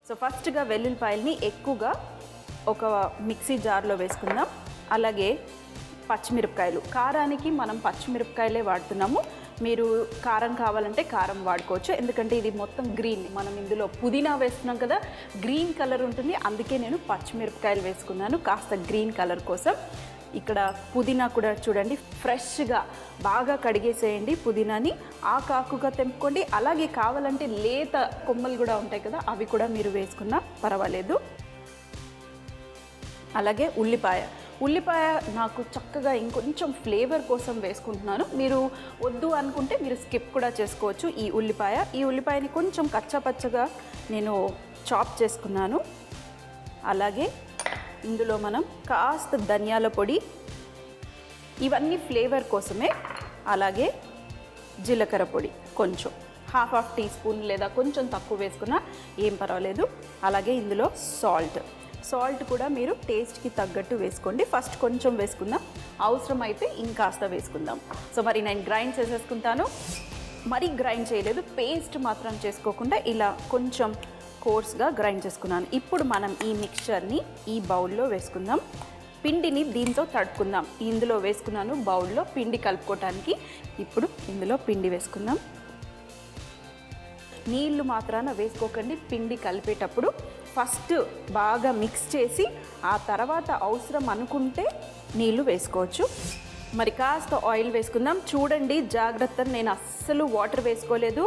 So ఫస్ట్గా వెల్లుల్లిపాయల్ని ఎక్కువగా ఒక మిక్సీ జార్లో వేసుకుందాం. అలాగే పచ్చిమిరపకాయలు, కారానికి మనం పచ్చిమిరపకాయలే వాడుతున్నాము. మీరు కారం కావాలంటే కారం వాడుకోవచ్చు, ఎందుకంటే ఇది మొత్తం గ్రీన్. మనం ఇందులో పుదీనా వేస్తున్నాం కదా, గ్రీన్ కలర్ ఉంటుంది, అందుకే నేను పచ్చిమిరపకాయలు వేసుకున్నాను కాస్త గ్రీన్ కలర్ కోసం. ఇక్కడ పుదీనా కూడా చూడండి, ఫ్రెష్గా బాగా కడిగేసేయండి. పుదీనాని ఆకుగా తెంపుకోండి. అలాగే కావాలంటే లేత కొమ్మలు కూడా ఉంటాయి కదా, అవి కూడా మీరు వేసుకున్నా పర్వాలేదు. అలాగే ఉల్లిపాయ నాకు చక్కగా ఇంకొంచెం ఫ్లేవర్ కోసం వేసుకుంటున్నాను. మీరు వద్దు అనుకుంటే మీరు స్కిప్ కూడా చేసుకోవచ్చు. ఈ ఉల్లిపాయని కొంచెం కచ్చాపచ్చగా నేను చాప్ చేసుకున్నాను. అలాగే ఇందులో మనం కాస్త ధనియాల పొడి, ఇవన్నీ ఫ్లేవర్ కోసమే. అలాగే జీలకర్ర పొడి కొంచెం, హాఫ్ టీ స్పూన్ లేదా కొంచెం తక్కువ వేసుకున్నా ఏం పర్వాలేదు. అలాగే ఇందులో సాల్ట్ కూడా మీరు టేస్ట్కి తగ్గట్టు వేసుకోండి. ఫస్ట్ కొంచెం వేసుకుందాం, అవసరం అయితే ఇంకాస్త వేసుకుందాం. సో మరి నేను గ్రైండ్ చేసేసుకుంటాను. మరీ గ్రైండ్ చేయలేదు, పేస్ట్ మాత్రం చేసుకోకుండా ఇలా కొంచెం కోర్స్గా గ్రైండ్ చేసుకున్నాను. ఇప్పుడు మనం ఈ మిక్చర్ని ఈ బౌల్లో వేసుకుందాం. పిండిని దీంతో తడుపుకుందాం. ఇందులో వేసుకున్నాను బౌల్లో పిండి కలుపుకోవటానికి. ఇప్పుడు ఇందులో పిండి వేసుకుందాం. నీళ్లు మాత్రాన వేసుకోకండి పిండి కలిపేటప్పుడు. ఫస్ట్ బాగా మిక్స్ చేసి ఆ తర్వాత అవసరం అనుకుంటే నీళ్లు వేసుకోవచ్చు. మరి కాస్త ఆయిల్ వేసుకుందాం. చూడండి జాగ్రత్త, నేను అస్సలు వాటర్ వేసుకోలేదు.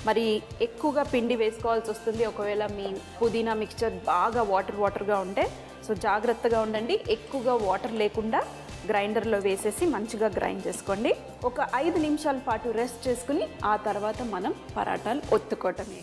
మరి ఎక్కువగా పిండి వేసుకోవాల్సి వస్తుంది ఒకవేళ మీ పుదీనా మిక్చర్ బాగా వాటర్గా ఉంటే. సో జాగ్రత్తగా ఉండండి, ఎక్కువగా వాటర్ లేకుండా గ్రైండర్లో వేసేసి మంచిగా గ్రైండ్ చేసుకోండి. ఒక 5 నిమిషాల పాటు రెస్ట్ చేసుకుని ఆ తర్వాత మనం పరాటాలు ఒత్తుకోవటమే.